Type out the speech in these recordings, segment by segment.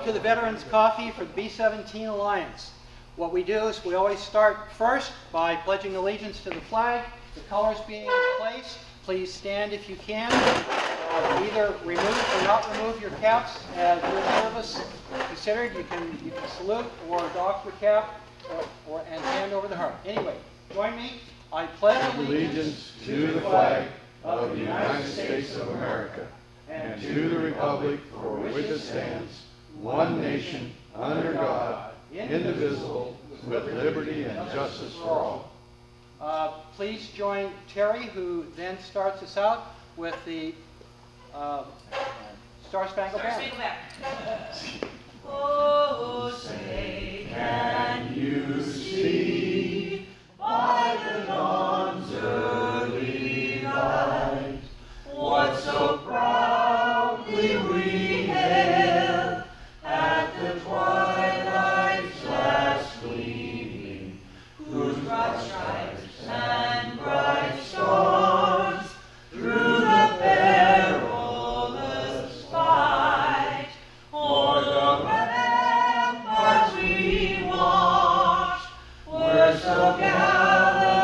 Welcome to the Veterans Coffee for the B-17 Alliance. What we do is we always start first by pledging allegiance to the flag, the colors being in place. Please stand if you can. Either remove or not remove your caps as your service considered. You can salute or doff your cap and hand over the heart. Anyway, join me. I pledge allegiance to the flag of the United States of America and to the republic for which it stands, one nation, under God, indivisible, with liberty and justice for all. Please join Terry, who then starts us out with the Star Spangled Banner. Oh, say, can you see by the dawn's early light what so proudly we hailed at the twilight's last gleaming, whose broad stripes and bright stars through the perilous fight o'er the ramparts we watched were so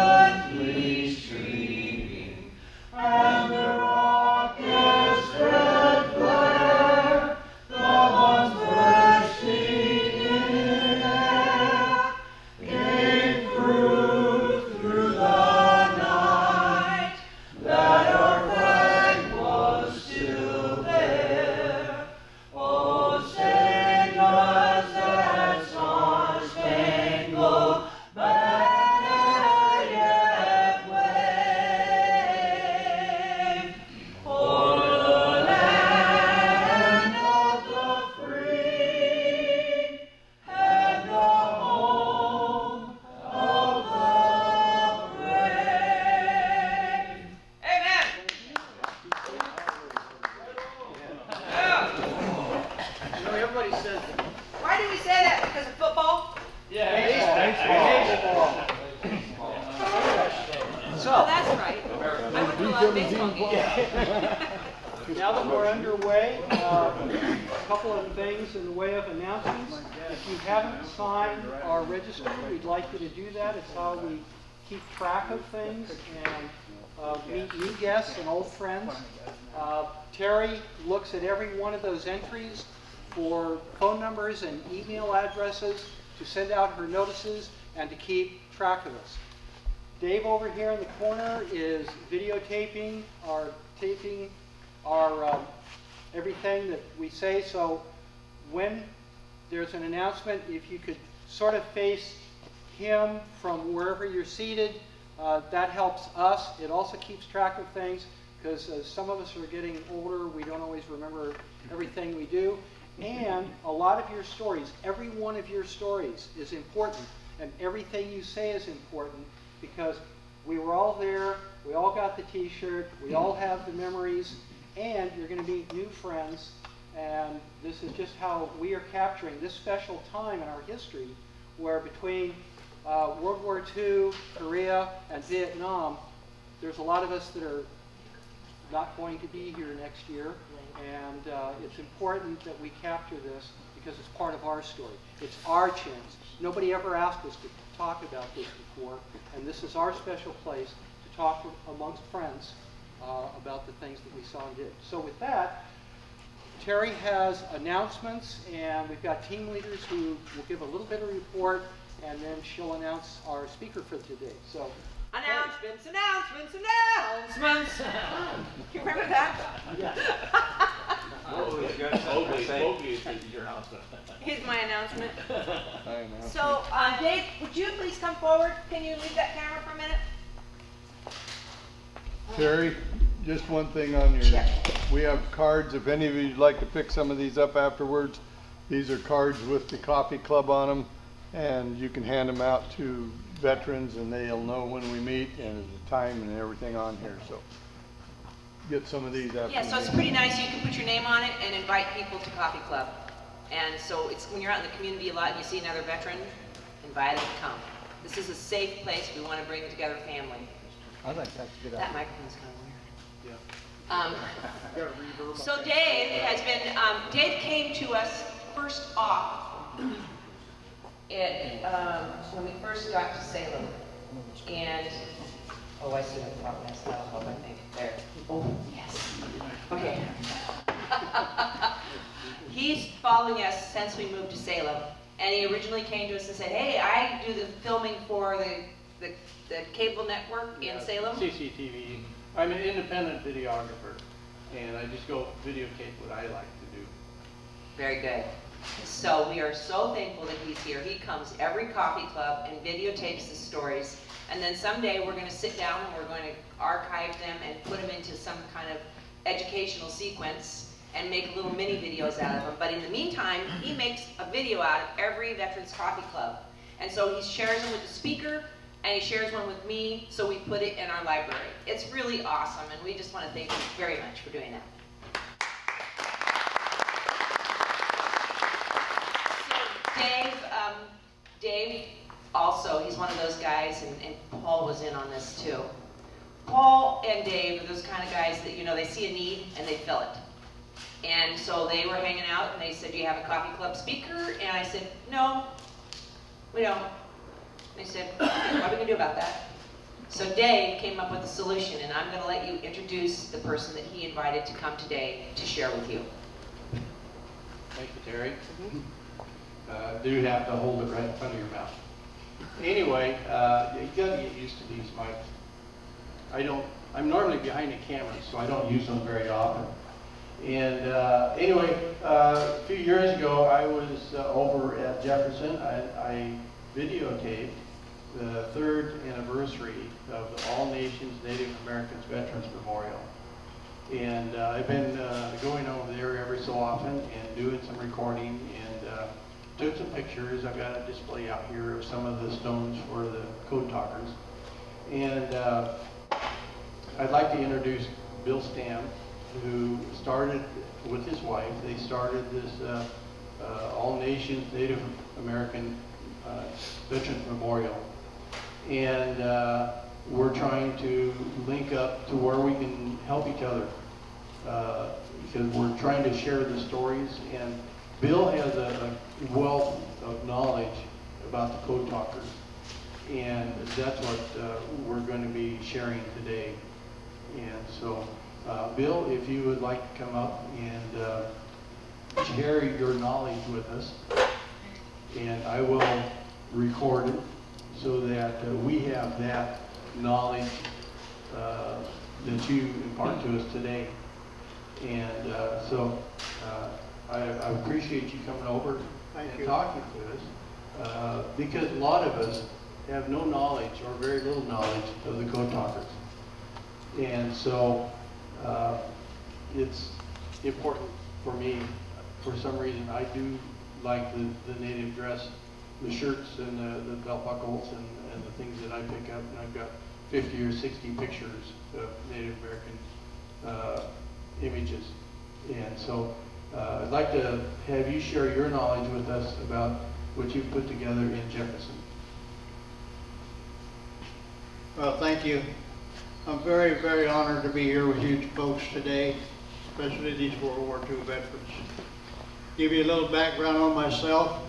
gallantly streaming, and the rocket's red glare, the bombs bursting in air, gave proof through the night that our flag was still there. Oh, say does that star-spangled banner yet wave o'er the land of the free and the home of the brave? Amen. You know, everybody says Why do we say that? Because of football? baseball. Oh, So, that's right. I went to a lot of baseball games. now that we're underway, a couple of things in the way of announcements. If you haven't signed our register, we'd like you to do that. It's how we keep track of things and meet new guests and old friends. Terry looks at every one of those entries for phone numbers and email addresses to send out her notices and to keep track of us. Dave over here in the corner is videotaping our everything that we say. So when there's an announcement, if you could sort of face him from wherever you're seated, that helps us. It also keeps track of things because some of us are getting older. We don't always remember everything we do. And a lot of your stories, every one of your stories is important, and everything you say is important because we were all there, we all got the t-shirt, we all have the memories, and you're going to meet new friends, and this is just how we are capturing this special time in our history where between World War II, Korea, and Vietnam, there's a lot of us that are not going to be here next year, and it's important that we capture this because it's part of our story. It's our chance. Nobody ever asked us to talk about this before, and this is our special place to talk amongst friends about the things that we saw and did. So with that, Terry has announcements, and we've got team leaders who will give a little bit of report, and then she'll announce our speaker for today. So. Announcements. You remember that? Yeah. Here's my announcement. So, Dave, would you please come forward? Can you leave that camera for a minute? Terry, just one thing on your, we have cards. If any of you'd like to pick some of these up afterwards, these are cards with the coffee club on them, and you can hand them out to veterans and they'll know when we meet and the time and everything on here. So get some of these after. Yeah, so it's pretty nice. You can put your name on it and invite people to Coffee Club. And so it's when you're out in the community a lot and you see another veteran, invite them to come. This is a safe place. We want to bring together family. I think that's a good That idea. microphone's kind of weird. Yeah. So Dave has been, Dave came to us first off, when we first got to Salem, and, oh, I see the problem, that's not what I think, there. Oh, yes, okay. He's following us since we moved to Salem, and he originally came to us and said, hey, I do the filming for the cable network in Salem. CCTV. I'm an independent videographer, and I just go videotape what I like to do. Very good. So we are so thankful that he's here. He comes every coffee club and videotapes the stories. And then someday we're going to sit down and we're going to archive them and put them into some kind of educational sequence and make little mini videos out of them. But in the meantime, he makes a video out of every Veterans Coffee Club. And so he shares them with the speaker, and he shares one with me, so we put it in our library. It's really awesome, and we just want to thank you very much for doing that. Dave also, he's one of those guys, and Paul was in on this too. Paul and Dave are those kind of guys that, you know, they see a need and they fill it. And so they were hanging out and they said, do you have a coffee club speaker? And I said, no, we don't. They said, what are we going to do about that? So Dave came up with a solution, and I'm going to let you introduce the person that he invited to come today to share with you. Thank you, Terry. Do have to hold it right in front of your mouth. Anyway, you gotta get used to these mics. I'm normally behind the camera, so I don't use them very often. And anyway, a few years ago, I was over at Jefferson. I videotaped the 3rd anniversary of the All Nations Native Americans Veterans Memorial. And I've been going over there every so often and doing some recording and took some pictures. I've got a display out here of some of the stones for the code talkers. And I'd like to introduce Bill Stam, who started with his wife. They started this All Nations Native American Veterans Memorial. And we're trying to link up to where we can help each other because we're trying to share the stories. And Bill has a wealth of knowledge about the code talkers, and that's what we're going to be sharing today. And so, Bill, if you would like to come up and share your knowledge with us, and I will record it so that we have that knowledge that you impart to us today. And I appreciate you coming over and talking to us because a lot of us have no knowledge or very little knowledge of the code talkers. And so it's important for me. For some reason, I do like the native dress, the shirts and the belt buckles and the things that I pick up. And I've got 50 or 60 pictures of Native American images. And so I'd like to have you share your knowledge with us about what you've put together in Jefferson. Well, thank you. I'm very, very honored to be here with you folks today, especially these World War II veterans. Give you a little background on myself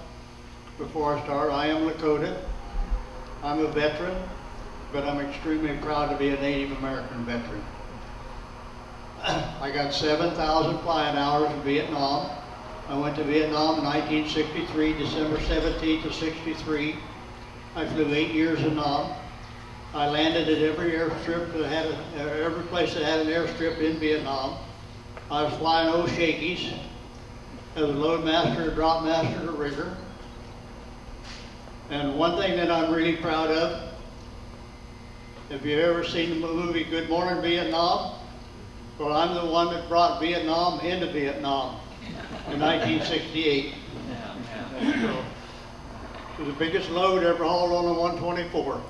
before I start. I am Lakota. I'm a veteran, but I'm extremely proud to be a Native American veteran. I got 7,000 flying hours in Vietnam. I went to Vietnam in 1963, December 17th of 63. I flew 8 years in Nam. I landed at every airstrip that had every place that had an airstrip in Vietnam. I was flying old shakies as a load master, drop master, a rigger. And one thing that I'm really proud of, if you've ever seen the movie Good Morning Vietnam, well, I'm the one that brought Vietnam into Vietnam in 1968. So, it was the biggest load ever hauled on a 124.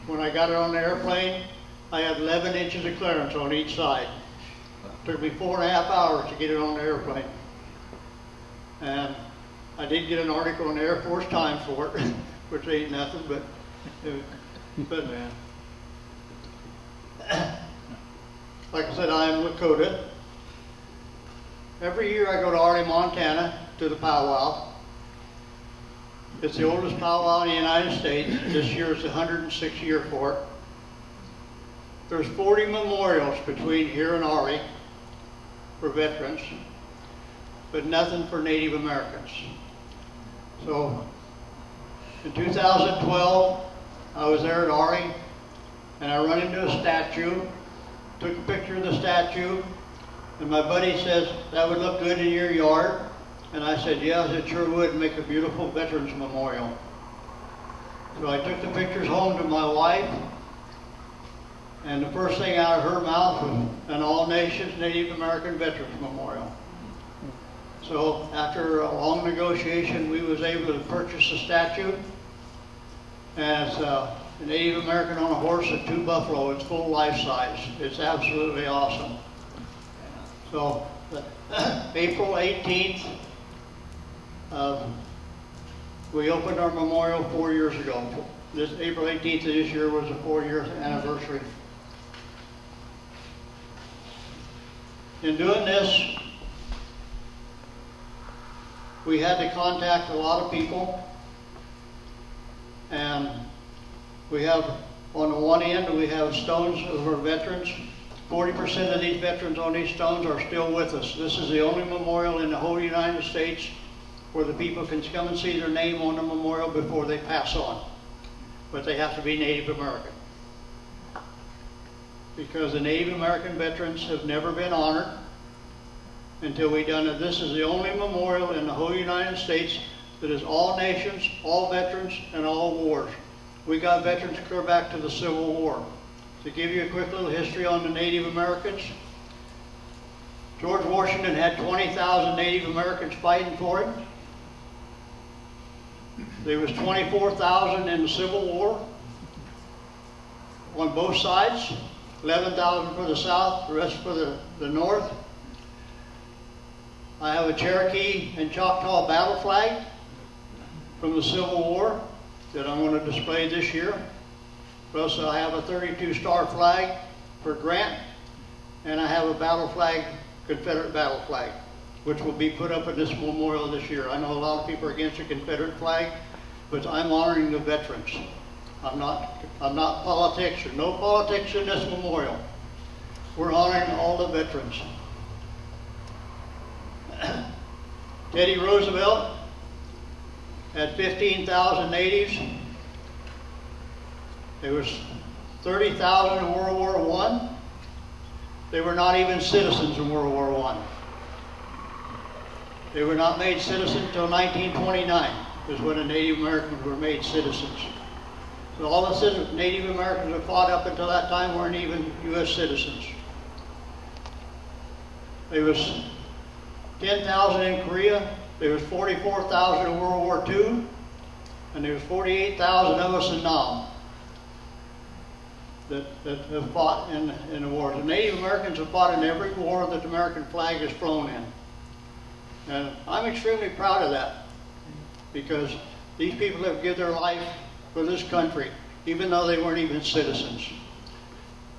When I got it on the airplane, I had 11 inches of clearance on each side. It took me 4.5 hours to get it on the airplane. And I did get an article in the Air Force Times for it, which ain't nothing, but like I said, I am Lakota. Every year I go to Arley, Montana to the powwow. It's the oldest powwow in the United States. This year is the 106th year for it. There's 40 memorials between here and Ari for veterans, but nothing for Native Americans. So in 2012, I was there at Ari, and I run into a statue, took a picture of the statue, and my buddy says, that would look good in your yard. And I said, yes, it sure would make a beautiful Veterans Memorial. So I took the pictures home to my wife, and the first thing out of her mouth was an All Nations Native American Veterans Memorial. So after a long negotiation, we was able to purchase the statue. And it's a Native American on a horse and 2 buffalo. It's full life size. It's absolutely awesome. So April 18th, we opened our memorial 4 years ago. This April 18th of this year was the 4-year anniversary. In doing this, we had to contact a lot of people, and we have, on the one end, we have stones of our veterans. 40% of these veterans on these stones are still with us. This is the only memorial in the whole United States where the people can come and see their name on the memorial before they pass on. But they have to be Native American. Because the Native American veterans have never been honored until we done it. This is the only memorial in the whole United States that is all nations, all veterans, and all wars. We got veterans clear back to the Civil War. To give you a quick little history on the Native Americans, George Washington had 20,000 Native Americans fighting for him. There was 24,000 in the Civil War on both sides, 11,000 for the South, the rest for the North. I have a Cherokee and Choctaw battle flag from the Civil War that I'm going to display this year. Plus, I have a 32-star flag for Grant, and I have a battle flag, Confederate battle flag, which will be put up at this memorial this year. I know a lot of people are against the Confederate flag, but I'm honoring the veterans. I'm not politics, or no politics in this memorial. We're honoring all the veterans. Teddy Roosevelt had 15,000 natives. There was 30,000 in World War I. They were not even citizens in World War I. They were not made citizens until 1929, is when the Native Americans were made citizens. So all the Native Americans that fought up until that time weren't even U.S. citizens. There was 10,000 in Korea. There was 44,000 in World War II. And there was 48,000 of us in Nam that have fought in the wars. The Native Americans have fought in every war that the American flag has flown in. And I'm extremely proud of that, because these people have given their life for this country, even though they weren't even citizens.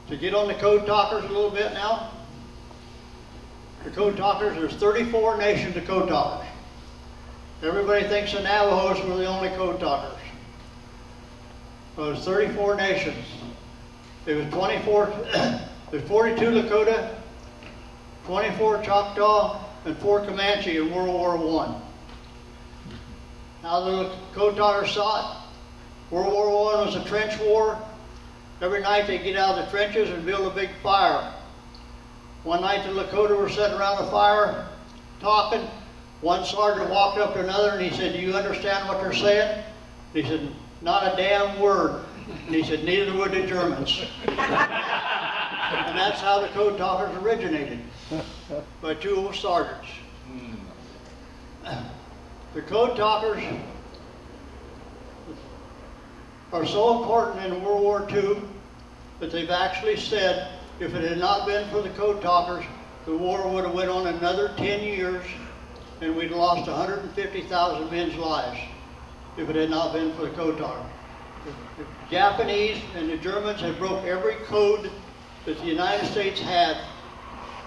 To get on the code talkers a little bit now, the code talkers, there's 34 nations of code talkers. Everybody thinks the Navajos were the only code talkers. Well, there's 34 nations. There was there's 42 Lakota, 24 Choctaw, and 4 Comanche in World War I. How the code talkers saw it, World War I was a trench war. Every night they'd get out of the trenches and build a big fire. One night the Lakota were sitting around the fire talking. One sergeant walked up to another and he said, "Do you understand what they're saying?" And he said, "Not a damn word." And he said, "Neither would the Germans." And that's how the code talkers originated, by 2 old sergeants. The code talkers are so important in World War II that they've actually said if it had not been for the code talkers, the war would have went on another 10 years and we'd lost 150,000 men's lives if it had not been for the code talkers. The Japanese and the Germans had broke every code that the United States had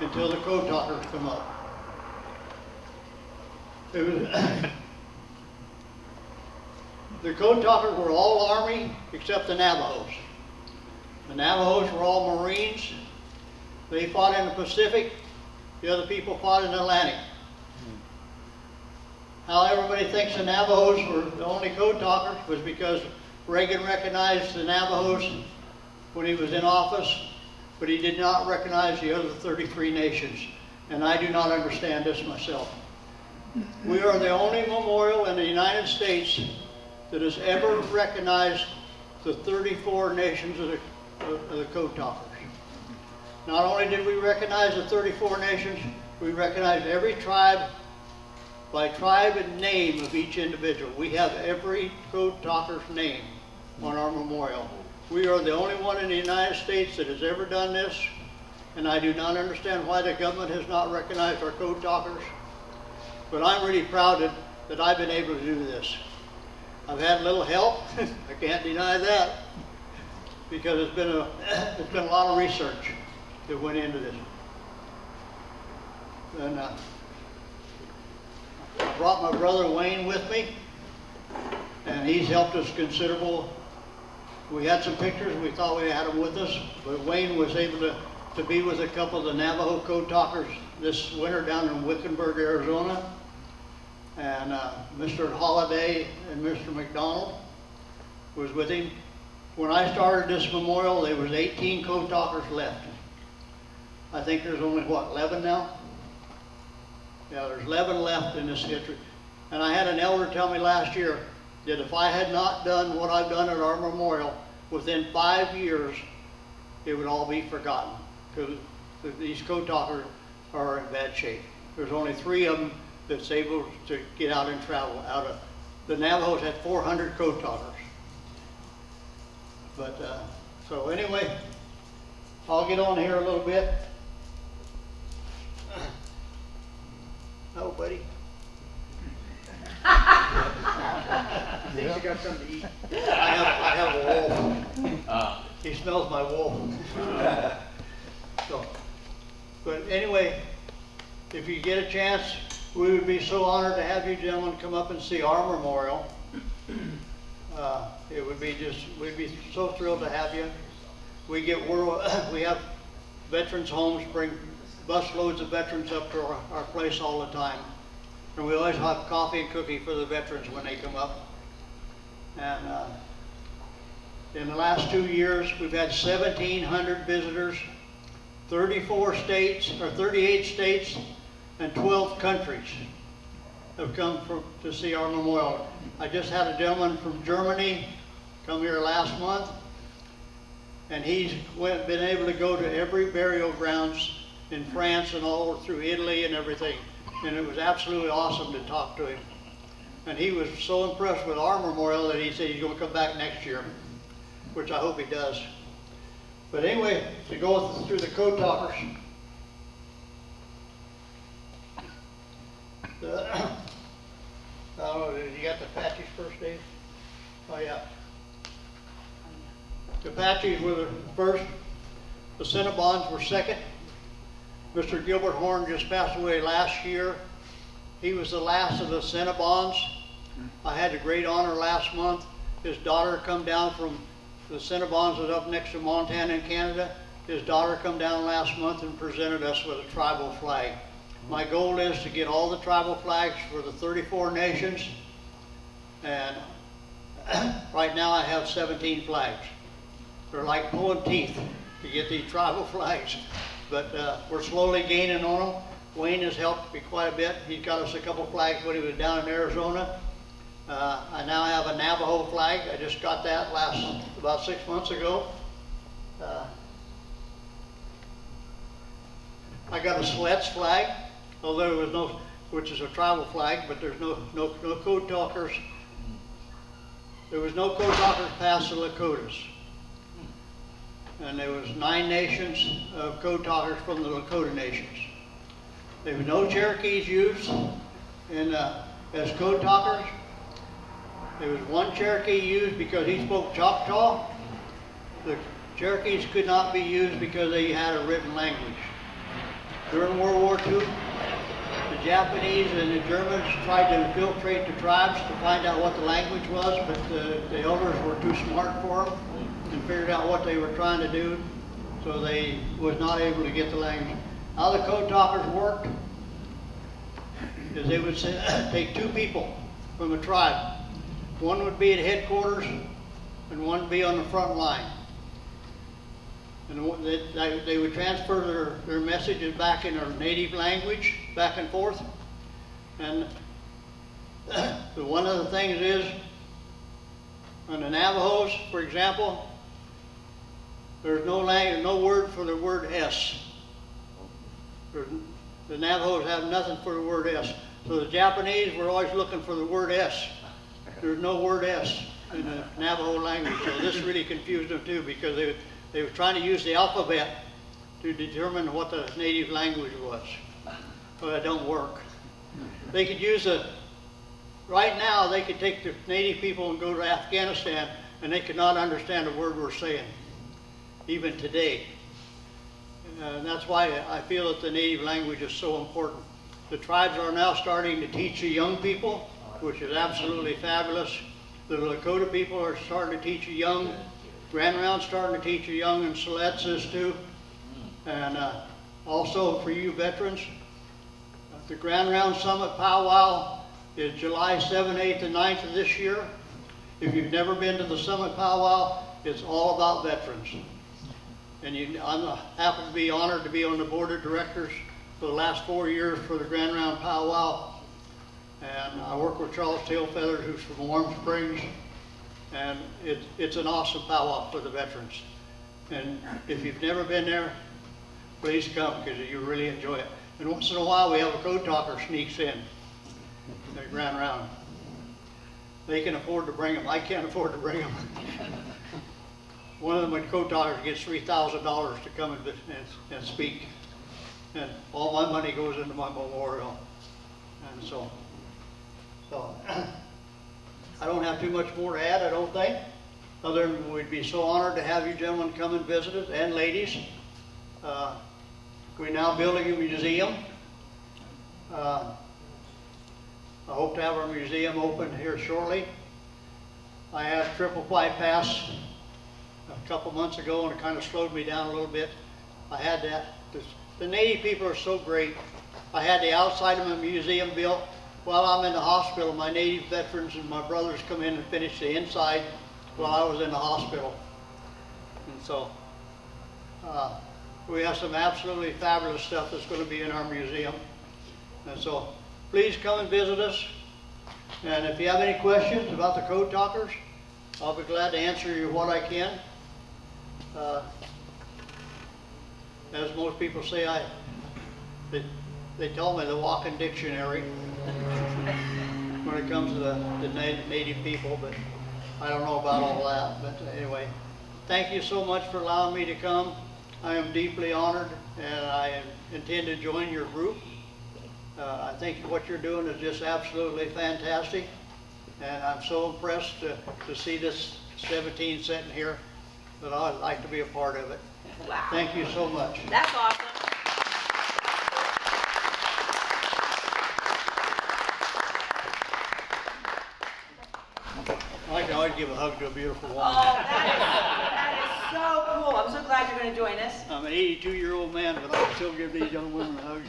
until the code talkers come up. It was the code talkers were all Army except the Navajos. The Navajos were all Marines. They fought in the Pacific. The other people fought in the Atlantic. How everybody thinks the Navajos were the only code talkers was because Reagan recognized the Navajos when he was in office, but he did not recognize the other 33 nations. And I do not understand this myself. We are the only memorial in the United States that has ever recognized the 34 nations of the code talkers. Not only did we recognize the 34 nations, we recognized every tribe by tribe and name of each individual. We have every code talker's name on our memorial. We are the only one in the United States that has ever done this, and I do not understand why the government has not recognized our code talkers. But I'm really proud that I've been able to do this. I've had a little help, I can't deny that, because it's been a lot of research that went into this. And I brought my brother Wayne with me, and he's helped us considerable. We had some pictures, we thought we had them with us, but Wayne was able to be with a couple of the Navajo code talkers this winter down in Wickenburg, Arizona. And Mr. Holliday and Mr. McDonald was with him. When I started this memorial, there was 18 code talkers left. I think there's only, what, 11 now? Yeah, there's 11 left in this history. And I had an elder tell me last year that if I had not done what I've done at our memorial, within 5 years, it would all be forgotten. Because these code talkers are in bad shape. There's only 3 of them that's able to get out and travel out of. The Navajos had 400 code talkers. But, so anyway, I'll get on here a little bit. Oh, buddy. I think you got something to eat. I have a wolf. He smells my wolf. So, but anyway, if you get a chance, we would be so honored to have you gentlemen come up and see our memorial. It would be we'd be so thrilled to have you. We have veterans homes bring bus loads of veterans up to our place all the time. And we always have coffee and cookie for the veterans when they come up. And in the last 2 years, we've had 1,700 visitors, 38 states, and 12 countries have come to see our memorial. I just had a gentleman from Germany come here last month, and he's been able to go to every burial grounds in France and all through Italy and everything. And it was absolutely awesome to talk to him. And he was so impressed with our memorial that he said he's going to come back next year, which I hope he does. But anyway, to go through the code talkers. I don't know, you got the Apaches first, Dave? Oh, yeah. The Apaches were the first. The Cinnabons were second. Mr. Gilbert Horn just passed away last year. He was the last of the Cinnabons. I had the great honor last month. His daughter come down from the Cinnabons was up next to Montana in Canada. His daughter come down last month and presented us with a tribal flag. My goal is to get all the tribal flags for the 34 nations. And right now I have 17 flags. They're like pulling teeth to get these tribal flags. But we're slowly gaining on them. Wayne has helped me quite a bit. He got us a couple flags when he was down in Arizona. I now have a Navajo flag. I just got that about 6 months ago. I got a Slet's flag, although there was no, which is a tribal flag, but there's no code talkers. There was no code talkers past the Lakotas. And there was 9 nations of code talkers from the Lakota nations. There were no Cherokees used as code talkers. There was 1 Cherokee used because he spoke Choctaw. The Cherokees could not be used because they had a written language. During World War II, the Japanese and the Germans tried to infiltrate the tribes to find out what the language was, but the elders were too smart for them and figured out what they were trying to do, so they was not able to get the language. How the code talkers worked is they would take two people from a tribe. One would be at headquarters and one would be on the front line. And they would transfer their messages back in their native language, back and forth. And one of the things is, on the Navajos, for example, there's no word for the word S. The Navajos have nothing for the word S. So the Japanese were always looking for the word S. There's no word S in the Navajo language. So this really confused them too, because they were trying to use the alphabet to determine what the native language was. But it don't work. They could use right now they could take the native people and go to Afghanistan and they could not understand a word we're saying, even today. And that's why I feel that the native language is so important. The tribes are now starting to teach the young people, which is absolutely fabulous. The Lakota people are starting to teach the young. Grand Round's starting to teach the young, and Siletz is too. And also for you veterans, the Grand Round Summit Powwow is July 7th, 8th, and 9th of this year. If you've never been to the Summit Powwow, it's all about veterans. And I'm happy to be honored to be on the board of directors for the last 4 years for the Grand Round Powwow. And I work with Charles Tailfeather, who's from Warm Springs. And it's an awesome powwow for the veterans. And if you've never been there, please come, because you really enjoy it. And once in a while, we have a code talker sneaks in the Grand Round. They can afford to bring them. I can't afford to bring them. One of them, when code talkers, gets $3,000 to come and speak. And all my money goes into my memorial. And so I don't have too much more to add, I don't think, other than we'd be so honored to have you gentlemen come and visit us, and ladies. We're now building a museum. I hope to have our museum open here shortly. I had triple bypass a couple months ago, and it kind of slowed me down a little bit. I had that. The Native people are so great. I had the outside of my museum built. While I'm in the hospital, my Native veterans and my brothers come in and finish the inside while I was in the hospital. And so we have some absolutely fabulous stuff that's going to be in our museum. And so please come and visit us. And if you have any questions about the code talkers, I'll be glad to answer you what I can. As most people say, they tell me the walking dictionary when it comes to the Native people, but I don't know about all that. But anyway, thank you so much for allowing me to come. I am deeply honored, and I intend to join your group. I think what you're doing is just absolutely fantastic, and I'm so impressed to see this 17 sitting here that I'd like to be a part of it. Wow. Thank you so much. That's awesome. I can always give a hug to a beautiful woman. Oh, that is so cool. I'm so glad you're going to join us. I'm an 82-year-old man, but I can still give these young women a hug.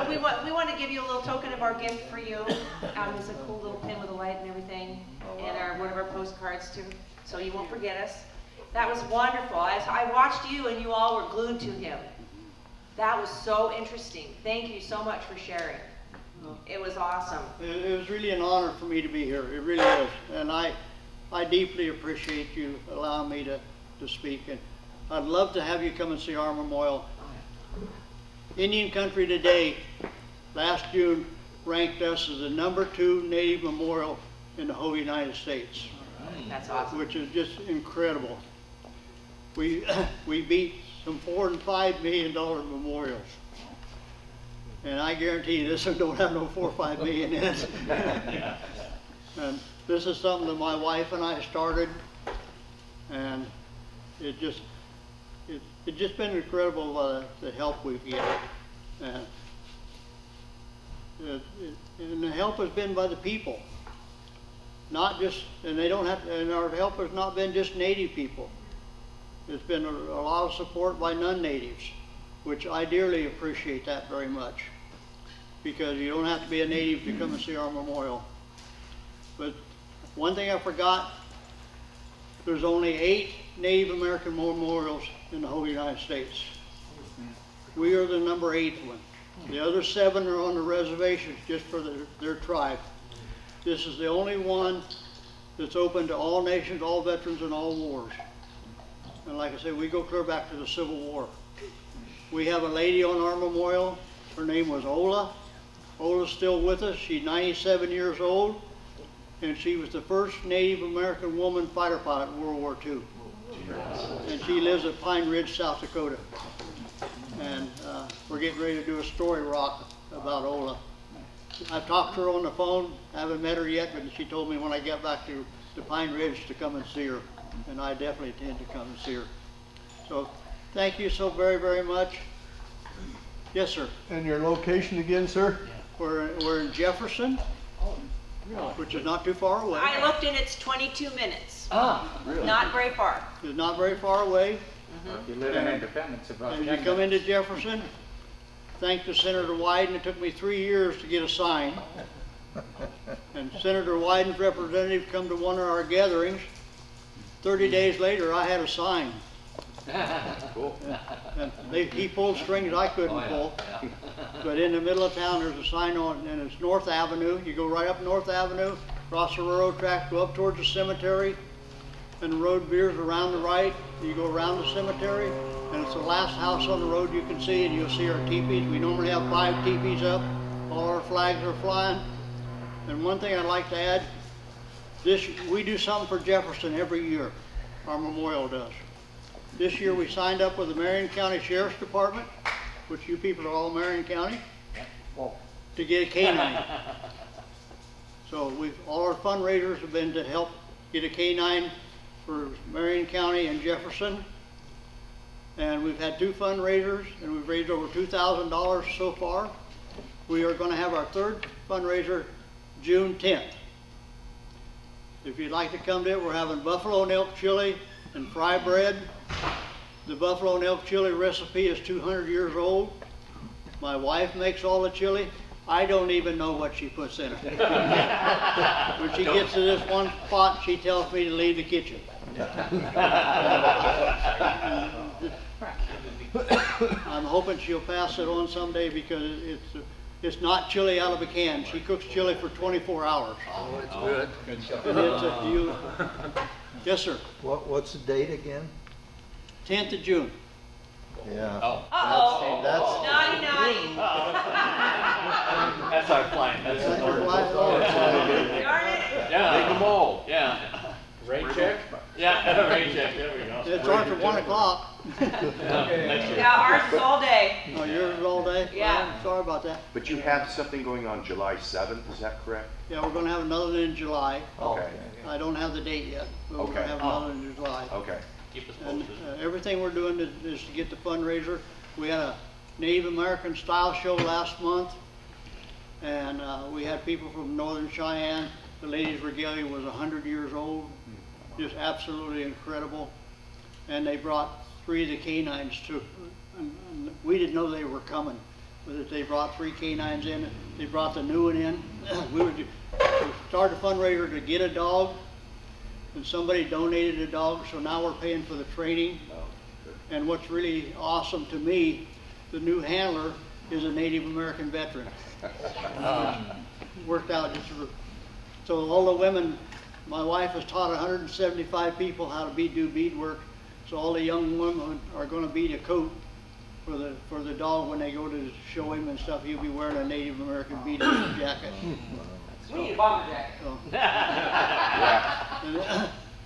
We want to give you a little token of our gift for you. It's a cool little pin with a light and everything, and one of our postcards too, so you won't forget us. That was wonderful. As I watched you, and you all were glued to him. That was so interesting. Thank you so much for sharing. It was awesome. It was really an honor for me to be here. It really is. And I deeply appreciate you allowing me to speak. And I'd love to have you come and see our memorial. Indian Country Today, last June, ranked us as the ~2 Native memorial in the whole United States. That's awesome. Which is just incredible. We beat some $4 and $5 million memorials. And I guarantee you this one don't have no 4 or 5 million in it. And this is something that my wife and I started, and it just, it's just been incredible, the help we've get. And the help has been by the people. Not just, and they don't have, and our help has not been just native people. There's been a lot of support by non-natives, which I dearly appreciate that very much. Because you don't have to be a native to come and see our memorial. But one thing I forgot, there's only 8 Native American memorials in the whole United States. We are the number 8th one. The other 7 are on the reservations just for their tribe. This is the only one that's open to all nations, all veterans, and all wars. And like I said, we go clear back to the Civil War. We have a lady on our memorial. Her name was Ola. Ola's still with us. She's 97 years old. And she was the first Native American woman fighter pilot in World War II. And she lives at Pine Ridge, South Dakota. And we're getting ready to do a story rock about Ola. I've talked to her on the phone. I haven't met her yet, but she told me when I get back to Pine Ridge to come and see her. And I definitely intend to come and see her. So thank you so very, very much. Yes, sir. And your location again, sir? We're in Jefferson, which is not too far away. I looked and it's 22 minutes. Ah, really? Not very far. It's not very far away. If you live in Independence, about And 10 you come minutes. into Jefferson, thanks to Senator Wyden, it took me 3 years to get a sign. And Senator Wyden's representative come to one of our gatherings. 30 days later, I had a sign. Cool. And he pulled strings I couldn't pull. But in the middle of town, there's a sign on, and it's North Avenue. You go right up North Avenue, cross the railroad tracks, go up towards the cemetery, and the road veers around the right. You go around the cemetery, and it's the last house on the road you can see, and you'll see our teepees. We normally have 5 teepees up. All our flags are flying. And one thing I'd like to add, we do something for Jefferson every year. Our memorial does. This year we signed up with the Marion County Sheriff's Department, which you people are all Marion County, to get a canine. So all our fundraisers have been to help get a canine for Marion County and Jefferson. And we've had 2 fundraisers, and we've raised over $2,000 so far. We are going to have our 3rd fundraiser June 10th. If you'd like to come to it, we're having buffalo and elk chili and fry bread. The buffalo and elk chili recipe is 200 years old. My wife makes all the chili. I don't even know what she puts in it. When she gets to this one pot, she tells me to leave the kitchen. I'm hoping she'll pass it on someday because it's not chili out of a can. She cooks chili for 24 hours. Oh, it's good. And yes, sir. What's the date again? 10th of June. Yeah. Oh. Uh-oh. That's- Naughty, naughty. That's our plan. That's the order. Darn it. Yeah. Make them all. Yeah. Rain check? Yeah, rain check. There we go. It's on for 1 o'clock. Yeah, ours is all day. Oh, yours is all day? Yeah. Well, sorry about that. But you have something going on July 7th, is that correct? Yeah, we're gonna have another one in July. Okay, I don't have the date yet, but we're Okay. gonna have another one in July. okay. Keep us And posted. everything we're doing is to get the fundraiser. We had a Native American style show last month, and we had people from Northern Cheyenne. The ladies' regalia was 100 years old, just absolutely incredible. And they brought 3 of the canines too. And we didn't know they were coming, but they brought 3 canines in. They brought the new one in. We started a fundraiser to get a dog, and somebody donated a dog, so now we're paying for the training. And what's really awesome to me, the new handler is a Native American veteran. Worked out just so all the women, my wife has taught 175 people how to do beadwork. So all the young women are going to bead a coat for the dog when they go to show him and stuff. He'll be wearing a Native American beaded jacket. We need a bomber jacket. So,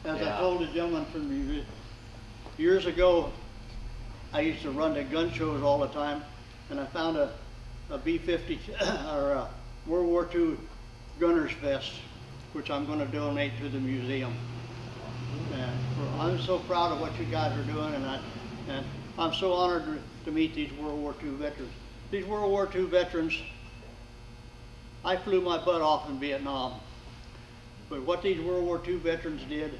and as I told the gentleman from the years ago, I used to run the gun shows all the time, and I found a B-50 or a World War II gunner's vest, which I'm going to donate to the museum. And I'm so proud of what you guys are doing, and And I'm so honored to meet these World War II veterans. These World War II veterans, I flew my butt off in Vietnam. But what these World War II veterans did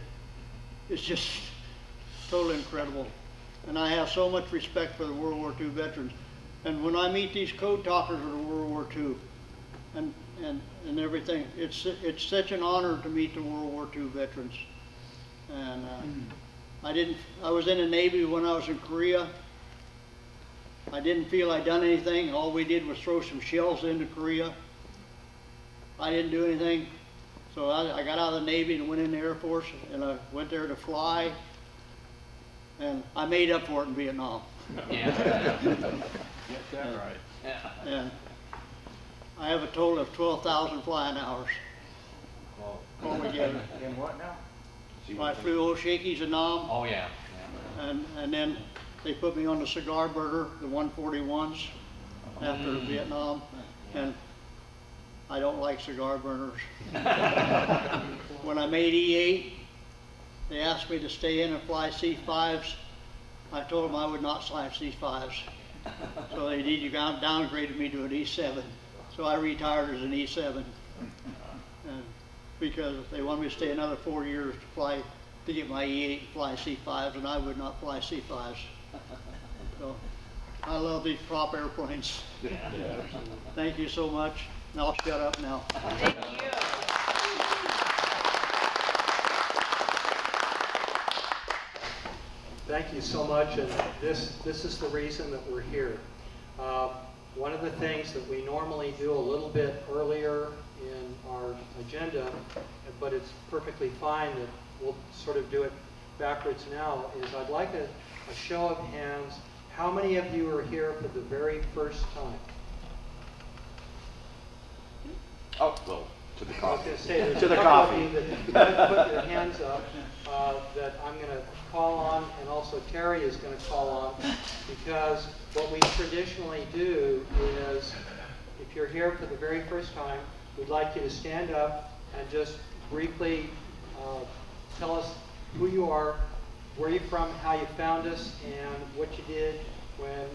is just totally incredible. And I have so much respect for the World War II veterans. And when I meet these code talkers of the World War II and everything, it's such an honor to meet the World War II veterans. And I was in the Navy when I was in Korea. I didn't feel I'd done anything. All we did was throw some shells into Korea. I didn't do anything. So I got out of the Navy and went in the Air Force, and I went there to fly, and I made up for it in Vietnam. Yeah. Get that right. Yeah. And I have a total of 12,000 flying hours altogether. In what now? So I flew Old Shakey's in Nam, Oh, yeah. and then they put me on the cigar burger, the 141s, after Vietnam, and I don't like cigar burners. When I made E8, they asked me to stay in and fly C5s. I told them I would not fly C5s. So they downgraded me to an E7. So I retired as an E7. And because they wanted me to stay another 4 years to get my E8 and fly C5s, and I would not fly C5s. So I love these prop airplanes. Thank you so much. And I'll shut up now. Thank you. Thank you so much, and this is the reason that we're here. One of the things that we normally do a little bit earlier in our agenda, but it's perfectly fine that we'll sort of do it backwards now, is I'd like a show of hands. How many of you are here for the very first time? Oh, well, to the I was coffee. going to say, there's To a the couple of coffee. you that put your hands up that I'm going to call on, and also Terry is going to call on, because what we traditionally do is, if you're here for the very first time, we'd like you to stand up and just briefly tell us who you are, where you're from, how you found us, and what you did when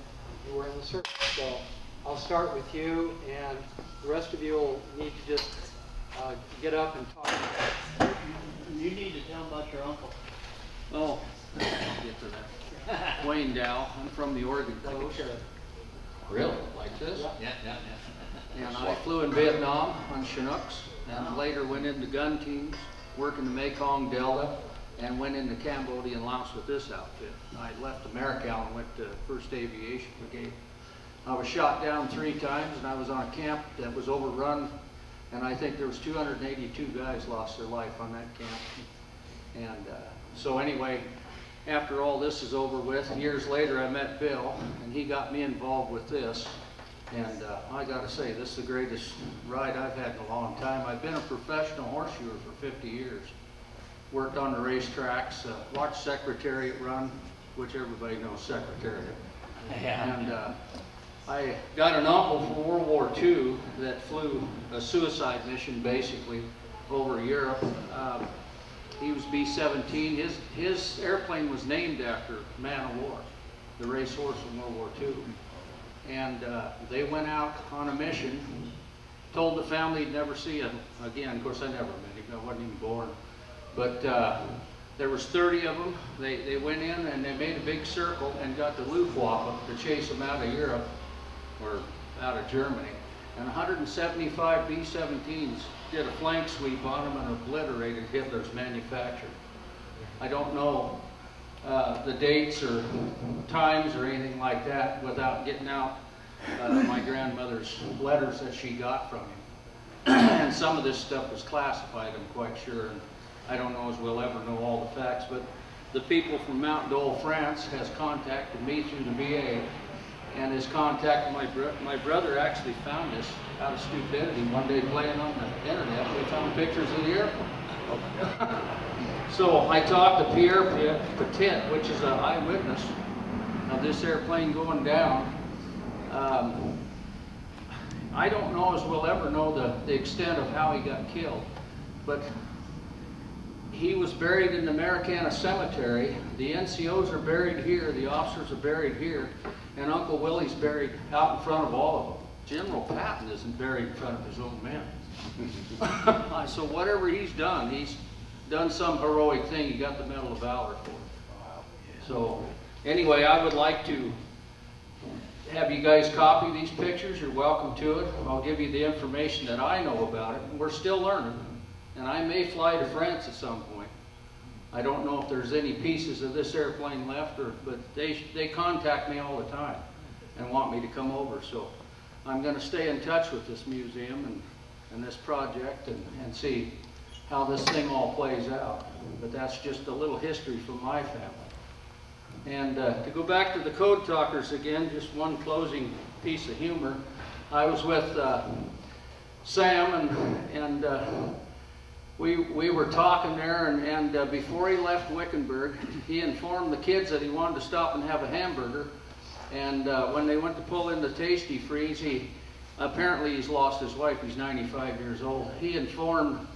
you were in the service. So I'll start with you, and the rest of you will need to just get up and talk. You need to tell them about your uncle. Oh, I'll get to that. Wayne Dow, I'm from the Oregon coast. Really? Like this? Yeah. Yeah. And I flew in Vietnam on Chinooks, and later went into gun teams, worked in the Mekong Delta, and went into Cambodia and Laos with this outfit. I left Americal and went to 1st Aviation Brigade. I was shot down 3 times, and I was on a camp that was overrun, and I think there was 282 guys lost their life on that camp. And so anyway, after all this is over with, years later I met Bill, and he got me involved with this. And I gotta say, this is the greatest ride I've had in a long time. I've been a professional horseshoer for 50 years. Worked on the racetracks, watched Secretariat run, which everybody knows Secretariat. Yeah. And I got an uncle from World War II that flew a suicide mission basically over Europe. He was B-17. His airplane was named after Man of War, the racehorse from World War II. And they went out on a mission, told the family he'd never see him again. Of course, I never met him. I wasn't even born. But there was 30 of them. They went in and they made a big circle and got the Luftwaffe to chase them out of Europe or out of Germany. And 175 B-17s did a flank sweep on them and obliterated Hitler's manufacturer. I don't know the dates or times or anything like that without getting out my grandmother's letters that she got from him. And some of this stuff was classified, I'm quite sure. And I don't know as we'll ever know all the facts, but the people from Mount Dole, France has contacted me through the VA and has contacted my brother actually found this out of stupidity one day playing on the internet. We found pictures of the airplane. So I talked to Pierre Petit, which is an eyewitness of this airplane going down. I don't know as we'll ever know the extent of how he got killed, but he was buried in the Americana Cemetery. The NCOs are buried here, the officers are buried here, and Uncle Willie's buried out in front of all of them. General Patton isn't buried in front of his own men. So whatever he's done some heroic thing. He got the Medal of Valor for it. So anyway, I would like to have you guys copy these pictures. You're welcome to it. I'll give you the information that I know about it. We're still learning, and I may fly to France at some point. I don't know if there's any pieces of this airplane left, but they contact me all the time and want me to come over. So I'm going to stay in touch with this museum and this project and see how this thing all plays out. But that's just a little history from my family. And to go back to the Code Talkers again, just one closing piece of humor. I was with Sam and we were talking there, and before he left Wickenburg, he informed the kids that he wanted to stop and have a hamburger. And when they went to pull in the Tasty Freeze, apparently he's lost his wife. He's 95 years old. He informed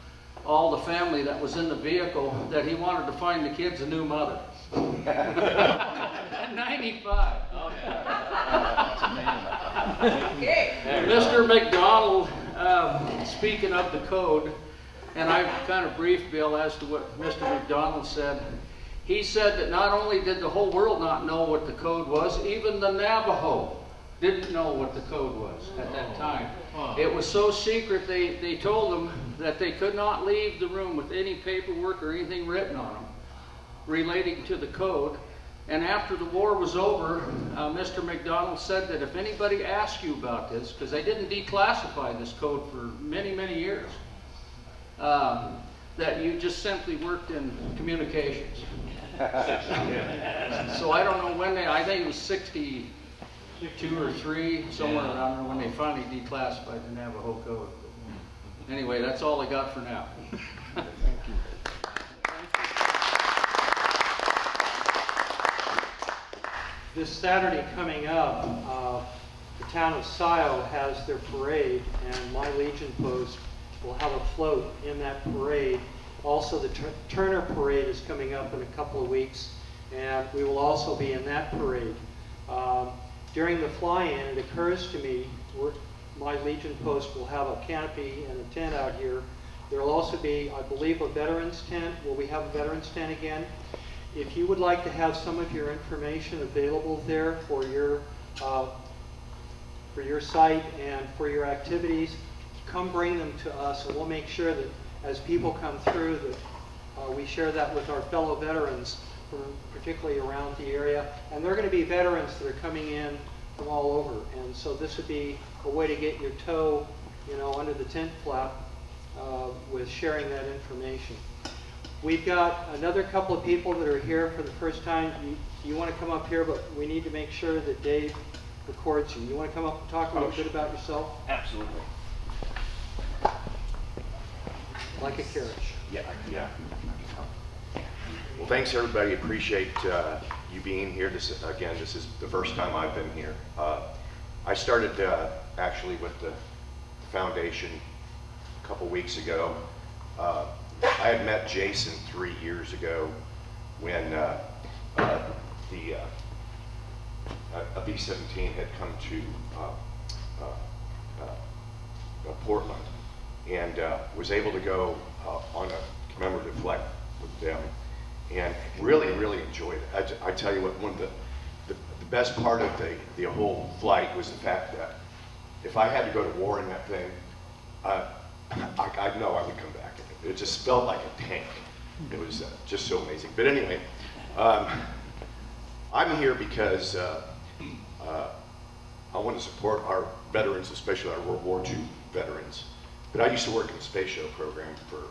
all the family that was in the vehicle that he wanted to find the kids a new mother. At 95. Okay. Mr. McDonald, speaking of the code, and I've kind of briefed Bill as to what Mr. McDonald said. He said that not only did the whole world not know what the code was, even the Navajo didn't know what the code was at that time. It was so secret, they told them that they could not leave the room with any paperwork or anything written on them relating to the code. And after the war was over, Mr. McDonald said that if anybody asked you about this, because they didn't declassify this code for many, many years, that you just simply worked in communications. So I don't know when I think it was 62 or 3, somewhere around there, when they finally declassified the Navajo code. Anyway, that's all I got for now. Thank you. This Saturday coming up, the town of Scioto has their parade, and my Legion Post will have a float in that parade. Also, the Turner Parade is coming up in a couple of weeks, and we will also be in that parade. During the fly-in, it occurs to me, my Legion Post will have a canopy and a tent out here. There will also be, I believe, a veterans tent. Will we have a veterans tent again? If you would like to have some of your information available there for your site and for your activities, come bring them to us, and we'll make sure that as people come through that we share that with our fellow veterans, particularly around the area. And they're going to be veterans that are coming in from all over, and so this would be a way to get your toe, under the tent flap with sharing that information. We've got another couple of people that are here for the first time. You want to come up here, but we need to make sure that Dave records you. You want to come up and talk a little bit about yourself? Absolutely. Like a carriage. Yeah. Well, thanks everybody. Appreciate you being here. This is the first time I've been here. I started actually with the foundation a couple weeks ago. I had met Jason 3 years ago when a B-17 had come to Portland, and was able to go on a commemorative flight with them, and really enjoyed it. I tell you what, one of the best part of the whole flight was the fact that if I had to go to war in that thing, I know I would come back. It just felt like a tank. It was just so amazing. But anyway, I'm here because I want to support our veterans, especially our World War II veterans. But I used to work in the space shuttle program for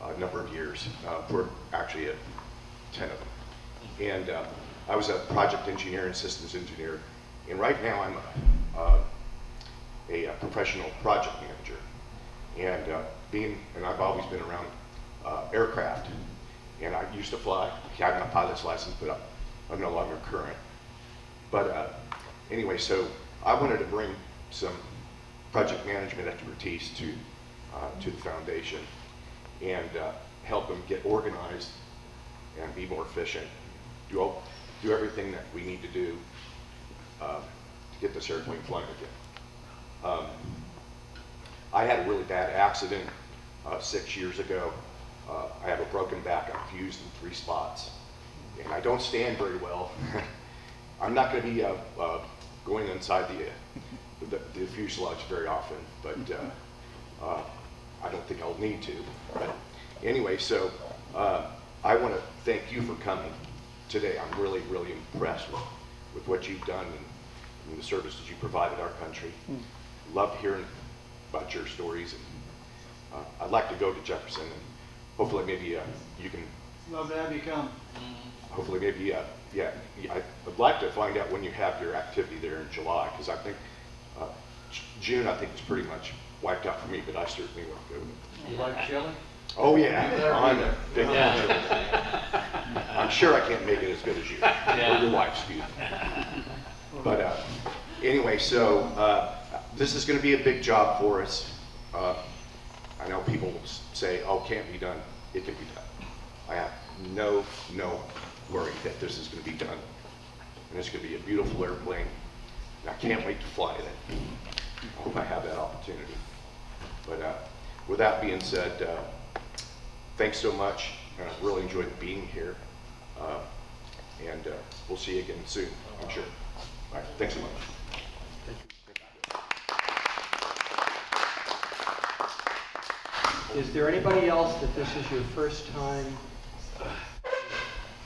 a number of years, for actually 10 of them. And I was a project engineer and systems engineer. And right now I'm a professional project manager. And I've always been around aircraft. And I used to fly. I have my pilot's license, but I'm no longer current. But anyway, so I wanted to bring some project management expertise to the foundation. And help them get organized and be more efficient, do everything that we need to do to get this airplane flying again. I had a really bad accident 6 years ago. I have a broken back. I'm fused in 3 spots, and I don't stand very well. I'm not going to be going inside the fuselage very often, but I don't think I'll need to. But anyway, so I want to thank you for coming today. I'm really, really impressed with what you've done and the services you provided our country. Loved hearing about your stories, and I'd like to go to Jefferson, and hopefully maybe you can. Love to have you come. Hopefully maybe, I'd like to find out when you have your activity there in July, because I think June, I think is pretty much wiped out for me, but I certainly want to go. You like chili? Oh yeah, I'm a big fan. I'm sure I can't make it as good as you, or your wife, excuse me. But anyway, so this is going to be a big job for us. I know people will say, oh, can't be done. It can be done. I have no worry that this is going to be done. And it's going to be a beautiful airplane. And I can't wait to fly it. I hope I have that opportunity. But with that being said, thanks so much. I really enjoyed being here. And we'll see you again soon, I'm sure. All right, thanks so much. Is there anybody else that this is your first time,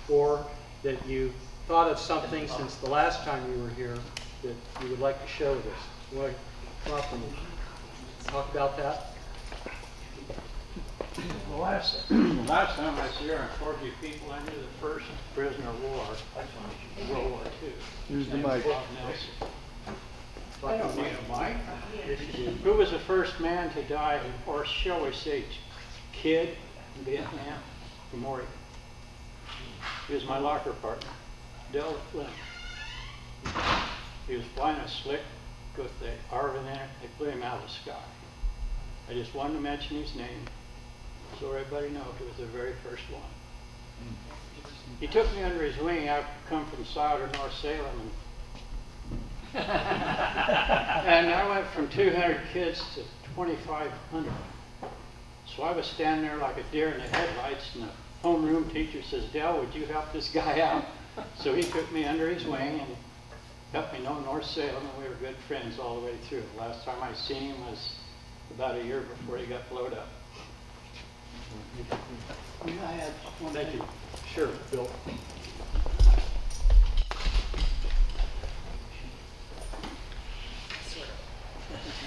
or that you thought of something since the last time you were here that you would like to share with us? You want to come up and talk about that? The last time I was here, I told you people I knew the first prisoner of war, World War II. Use the His name was mic. Bob Nelson. I don't need a mic. Who was the first man to die, or shall we say, kid in Vietnam? Memorial. He was my locker partner, Del Flynn. He was flying a slick with the Arvin in it. They blew him out of the sky. I just wanted to mention his name so everybody knows he was the very first one. He took me under his wing. I come from Souder, North Salem, and I went from 200 kids to 2,500. So I was standing there like a deer in the headlights, and the homeroom teacher says, Del, would you help this guy out? So he took me under his wing and helped me know North Salem, and we were good friends all the way through. The last time I seen him was about a year before he got blowed up. May I add one Thank thing? you. Sure, Bill.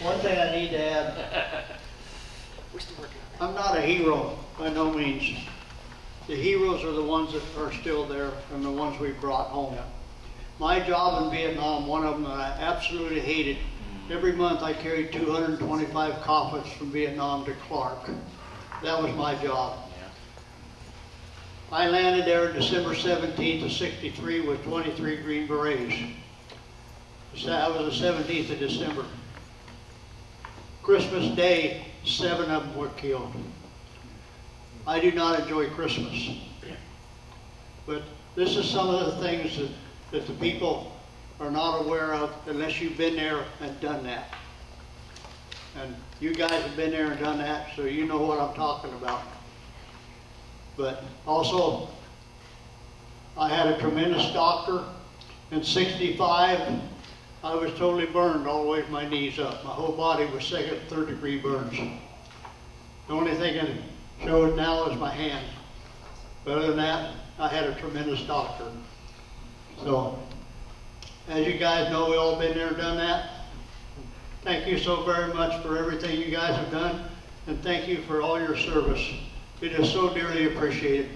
One thing I need to add, I'm not a hero by no means. The heroes are the ones that are still there and the ones we brought home. My job in Vietnam, one of them that I absolutely hated, every month I carried 225 coffins from Vietnam to Clark. That was my job. I landed there December 17th of '63 with 23 Green Berets. That was the 17th of December. Christmas Day, 7 of them were killed. I do not enjoy Christmas. But this is some of the things that the people are not aware of unless you've been there and done that. And you guys have been there and done that, so you know what I'm talking about. But also, I had a tremendous doctor. In '65, I was totally burned all the way from my knees up. My whole body was second and third degree burns. The only thing I can show it now is my hand. But other than that, I had a tremendous doctor. So, as you guys know, we all been there and done that. Thank you so very much for everything you guys have done, and thank you for all your service. It is so dearly appreciated,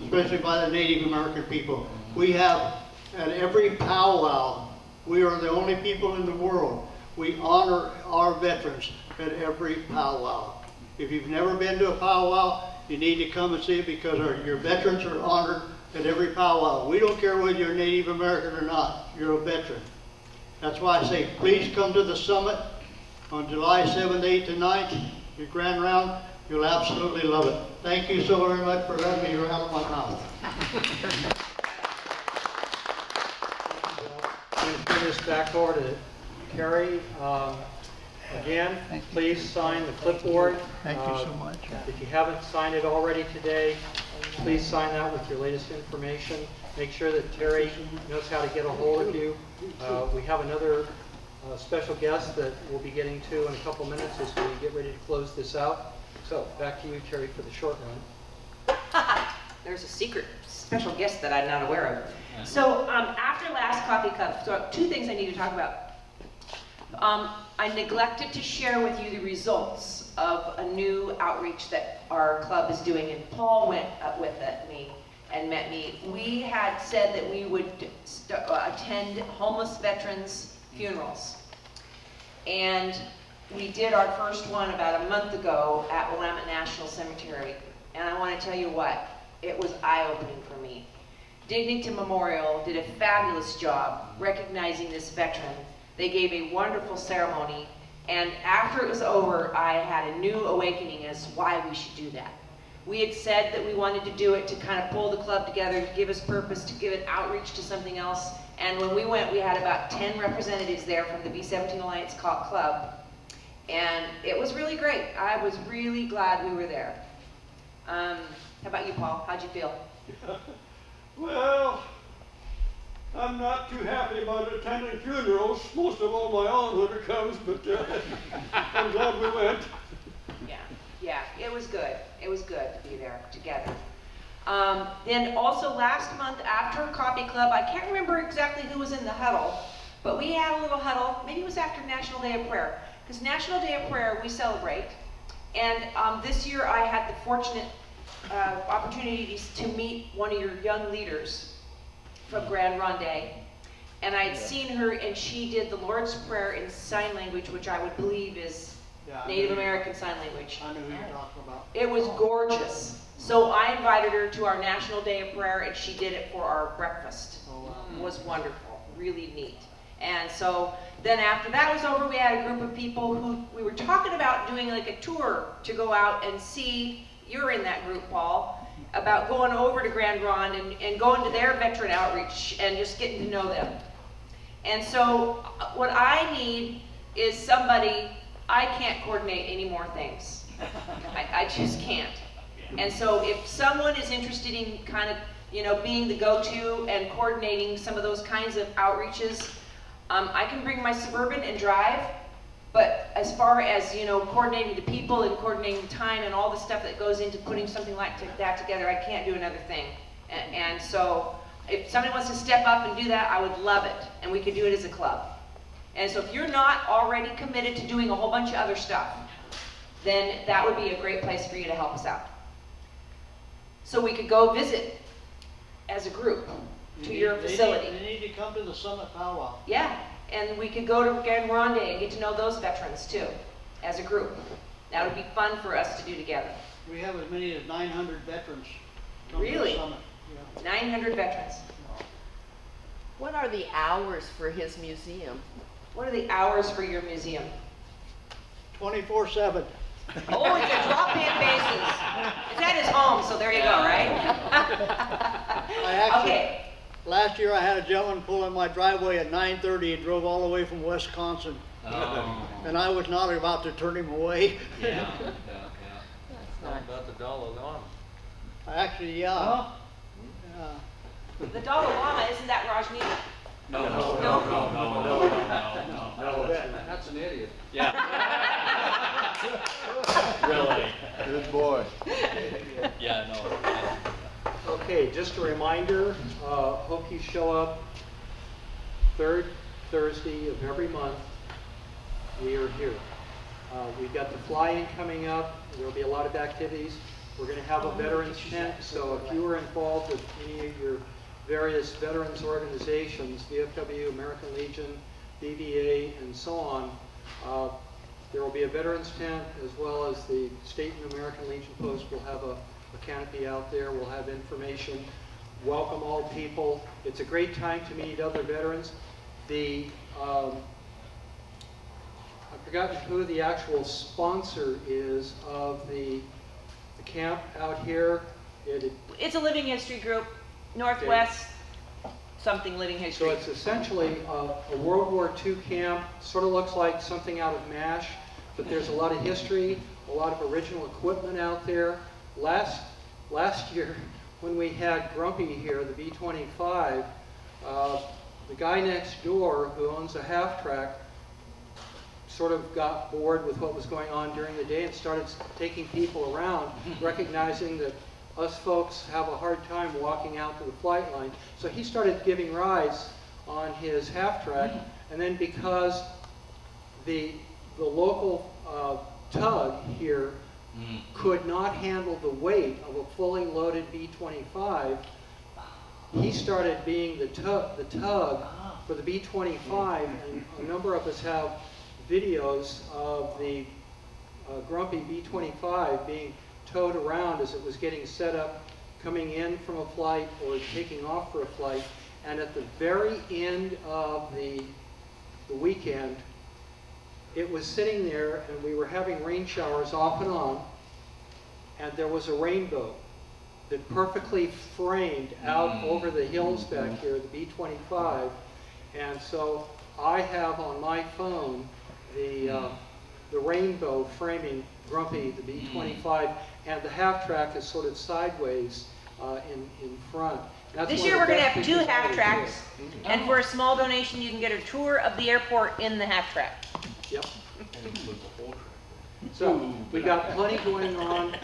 especially by the Native American people. We have, at every powwow, we are the only people in the world. We honor our veterans at every powwow. If you've never been to a powwow, you need to come and see it because your veterans are honored at every powwow. We don't care whether you're Native American or not, you're a veteran. That's why I say, please come to the summit on July 7th, 8th, and 9th, your grand round. You'll absolutely love it. Thank you so very much for letting me hear out of my mouth. I'm going to turn this back over to Terry. Again, please sign the clipboard. Thank you so much. If you haven't signed it already today, please sign that with your latest information. Make sure that Terry knows how to get a hold of you. We have another special guest that we'll be getting to in a couple minutes as we get ready to close this out. So back to you, Terry, for the short run. There's a secret special guest that I'm not aware of. So after last coffee cup, so 2 things I need to talk about. I neglected to share with you the results of a new outreach that our club is doing, and Paul went up with me and met me. We had said that we would attend homeless veterans' funerals. And we did our first one about a month ago at Willamette National Cemetery. And I want to tell you what, it was eye-opening for me. Dignity Memorial did a fabulous job recognizing this veteran. They gave a wonderful ceremony, and after it was over, I had a new awakening as why we should do that. We had said that we wanted to do it to kind of pull the club together, to give us purpose, to give it outreach to something else. And when we went, we had about 10 representatives there from the B-17 Alliance Club. And it was really great. I was really glad we were there. How about you, Paul? How'd you feel? Well, I'm not too happy about attending funerals. Most of all my own when it comes, but I'm glad we went. Yeah, it was good. It was good to be there together. Then also last month after Coffee Club, I can't remember exactly who was in the huddle, but we had a little huddle. Maybe it was after National Day of Prayer, because National Day of Prayer we celebrate. And this year I had the fortunate opportunities to meet one of your young leaders from Grand Ronde. And I had seen her, and she did the Lord's Prayer in sign language, which I would believe is Native American Sign Language. I know who you're talking about. It was gorgeous. So I invited her to our National Day of Prayer, and she did it for our breakfast. It was wonderful, really neat. And so then after that was over, we had a group of people who we were talking about doing like a tour to go out and see. You're in that group, Paul, about going over to Grand Ronde and going to their veteran outreach and just getting to know them. And so what I need is somebody. I can't coordinate any more things. I just can't. And so if someone is interested in kind of, being the go-to and coordinating some of those kinds of outreaches, I can bring my Suburban and drive, but as far as, coordinating the people and coordinating time and all the stuff that goes into putting something like that together, I can't do another thing. And so if somebody wants to step up and do that, I would love it, and we could do it as a club. And so if you're not already committed to doing a whole bunch of other stuff, then that would be a great place for you to help us out. So we could go visit as a group to your facility. They need to come to the Summit Powwow. Yeah, and we could go to Grand Ronde and get to know those veterans too, as a group. That would be fun for us to do together. We have as many as 900 veterans come to Really? the Summit. Yeah. 900 veterans. What are the hours for his museum? What are the hours for your museum? 24/7. Oh, it's a drop-in basis. It's at his home, so there you go, right? Okay. Last year I had a gentleman pull in my driveway at 9:30 and drove all the way from Wisconsin. Oh. And I was not about to turn him away. Yeah. How about the Dalai Lama? Actually, yeah. The Dalai Lama, isn't that Rajneesh? No. That's an idiot. Yeah. Really? Good boy. Yeah, no. Okay, just a reminder, hope you show up third Thursday of every month. We are here. We've got the fly-in coming up. There will be a lot of activities. We're going to have a veterans tent, so if you are involved with any of your various veterans organizations, VFW, American Legion, BVA, and so on, there will be a veterans tent, as well as the State and American Legion post will have a canopy out there. We'll have information. Welcome all people. It's a great time to meet other veterans. I forgotten who the actual sponsor is of the camp out here. It's a living history group, Northwest, something living So history. it's essentially a World War II camp, sort of looks like something out of MASH, but there's a lot of history, a lot of original equipment out there. Last year, when we had Grumpy here, the B-25, the guy next door who owns a half-track sort of got bored with what was going on during the day and started taking people around, recognizing that us folks have a hard time walking out to the flight line. So he started giving rides on his half-track, and then because the local tug here could not handle the weight of a fully loaded B-25, he started being the tug for the B-25, and a number of us have videos of the Grumpy B-25 being towed around as it was getting set up, coming in from a flight or taking off for a flight. And at the very end of the weekend, it was sitting there, and we were having rain showers off and on, and there was a rainbow that perfectly framed out over the hills back here, the B-25. And so I have on my phone the rainbow framing Grumpy, the B-25, and the half-track is sort of sideways in front. That's This one year of we're the going to best have 2 pictures I ever half-tracks, did. and for a small donation you can get a tour of the airport in the half-track. Yep. So we've got plenty going on.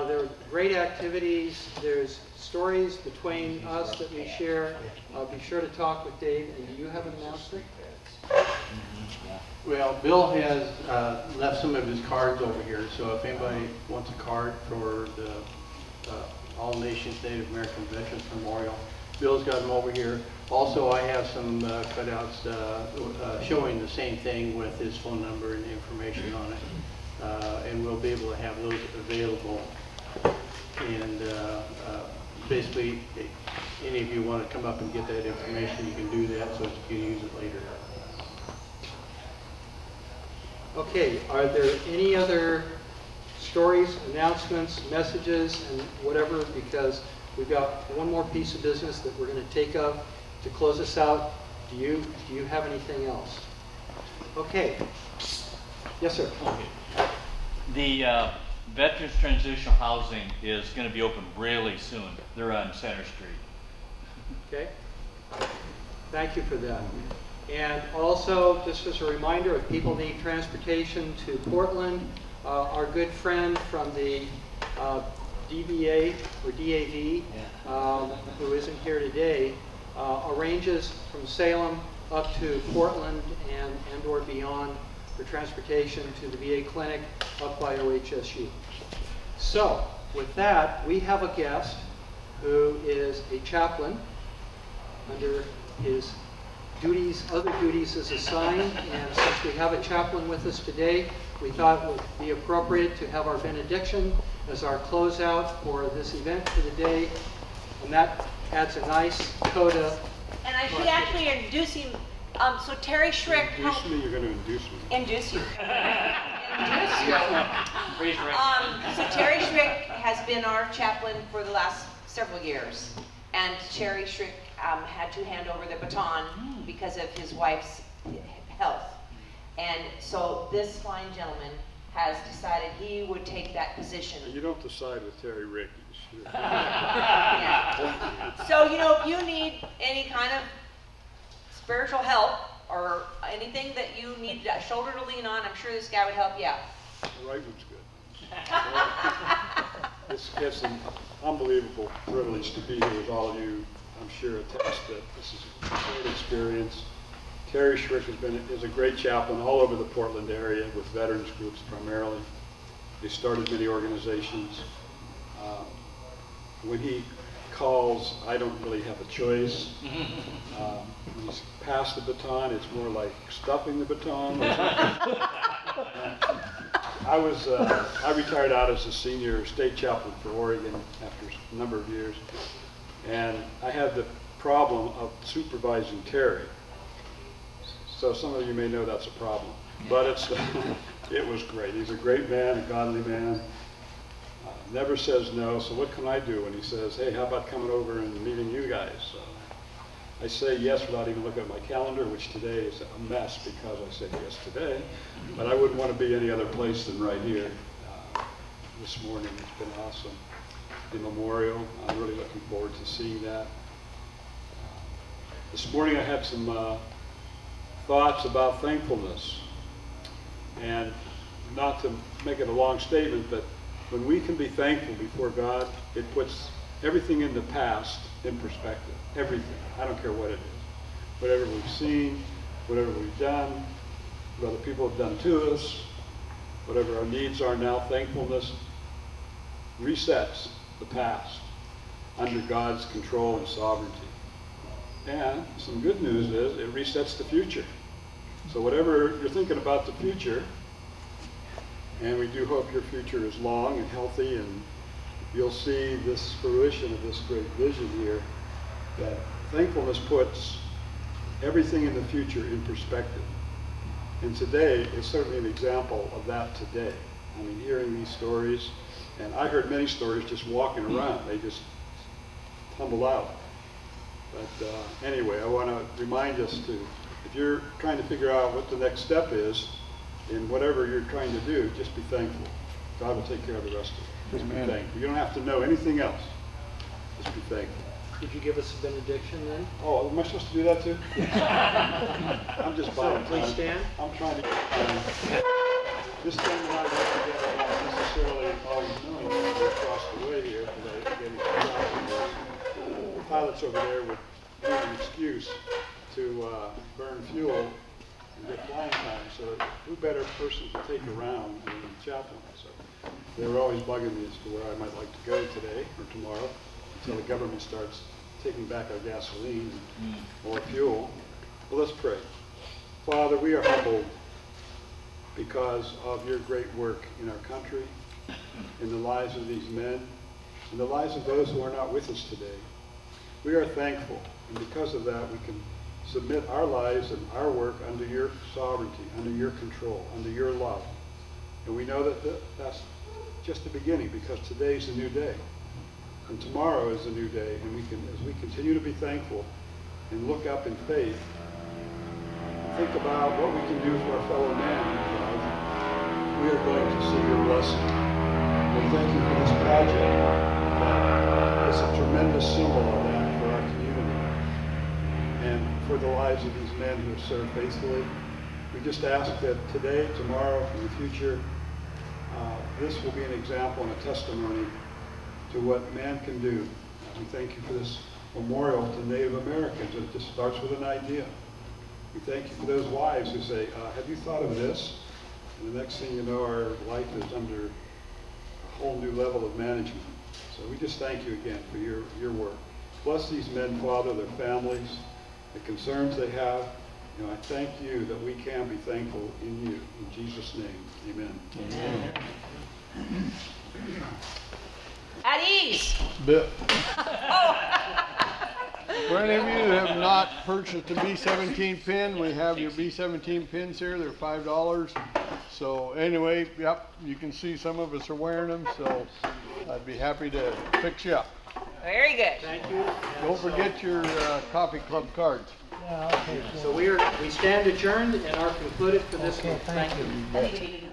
There are great activities. There's stories between us that we share. Be sure to talk with Dave. And do you have an announcement? Well, Bill has left some of his cards over here, so if anybody wants a card for the All Nations Native American Veterans Memorial, Bill's got them over here. Also, I have some cutouts showing the same thing with his phone number and information on it, and we'll be able to have those available. And basically, if any of you want to come up and get that information, you can do that so that you can use it later. Okay, are there any other stories, announcements, messages, and whatever? Because we've got one more piece of business that we're going to take up to close us out. Do you have anything else? Okay. Yes, sir. Okay. The Veterans Transitional Housing is going to be open really soon. They're on Center Street. Okay. Thank you for that. And also, just as a reminder, if people need transportation to Portland, our good friend from the DBA or DAV, who isn't here today, arranges from Salem up to Portland and or beyond for transportation to the VA clinic up by OHSU. So, with that, we have a guest who is a chaplain under his other duties as assigned, and since we have a chaplain with us today, we thought it would be appropriate to have our benediction as our closeout for this event for the day, and that adds a nice coda. And I should actually introduce him. So Terry Schrick. Induce me, you're going to induce me. Induce you. Induce you. Raise your hand. So Terry Schrick has been our chaplain for the last several years. And Terry Schrick had to hand over the baton because of his wife's health. And so this fine gentleman has decided he would take that position. You don't decide with Terry Rick. Yeah. So, if you need any kind of spiritual help or anything that you need a shoulder to lean on, I'm sure this guy would help you out. The right one's good. It's an unbelievable privilege to be here with all of you. I'm sure attest that this is a great experience. Terry Schrick is a great chaplain all over the Portland area with veterans groups primarily. He started many organizations. When he calls, I don't really have a choice. When he's passed the baton, it's more like stuffing the baton. I retired out as a senior state chaplain for Oregon after a number of years, and I had the problem of supervising Terry. So some of you may know that's a problem. But it was great. He's a great man, a godly man. Never says no, so what can I do when he says, hey, how about coming over and meeting you guys? I say yes without even looking at my calendar, which today is a mess because I said yes today. But I wouldn't want to be any other place than right here. This morning, it's been awesome. The memorial, I'm really looking forward to seeing that. This morning I had some thoughts about thankfulness. And not to make it a long statement, but when we can be thankful before God, it puts everything in the past in perspective. Everything. I don't care what it is. Whatever we've seen, whatever we've done, what other people have done to us, whatever our needs are now, thankfulness resets the past under God's control and sovereignty. And some good news is it resets the future. So whatever you're thinking about the future, and we do hope your future is long and healthy, and you'll see this fruition of this great vision here, that thankfulness puts everything in the future in perspective. And today is certainly an example of that today. I mean, hearing these stories, and I heard many stories just walking around. They just tumble out. But anyway, I want to remind us to, if you're trying to figure out what the next step is, in whatever you're trying to do, just be thankful. God will take care of the rest of it. Just be thankful. You don't have to know anything else. Just be thankful. Could you give us a benediction then? Oh, am I supposed to do that too? I'm just buying Please time. stand. I'm trying to get time. This thing and I work together, not necessarily always knowing that we're across the way here today, getting the pilots over there would need an excuse to burn fuel and get flying time. So who better person to take around than the chaplain? So they were always bugging me as to where I might like to go today or tomorrow until the government starts taking back our gasoline and more fuel. Well, let's pray. Father, we are humbled because of your great work in our country, in the lives of these men, in the lives of those who are not with us today. We are thankful, and because of that, we can submit our lives and our work under your sovereignty, under your control, under your love. And we know that that's just the beginning, because today's a new day. And tomorrow is a new day, and we can, as we continue to be thankful and look up in faith, think about what we can do for our fellow man, we are going to see your blessing. We thank you for this project that is a tremendous symbol of that for our community and for the lives of these men who have served faithfully. We just ask that today, tomorrow, in the future, this will be an example and a testimony to what man can do. We thank you for this memorial to Native Americans. It just starts with an idea. We thank you for those wives who say, have you thought of this? And the next thing you know, our life is under a whole new level of management. So we just thank you again for your work. Bless these men, Father, their families, the concerns they have. You know, I thank you that we can be thankful in you. In Jesus' name, amen. Amen. At ease. Bill. For any of you that have not purchased a B17 pin, we have your B17 pins here. They're $5. So anyway, yep, you can see some of us are wearing them, so I'd be happy to fix you up. Very good. Thank you. Don't forget your coffee club cards. So we stand adjourned and are concluded for this month. Thank you. I think we need to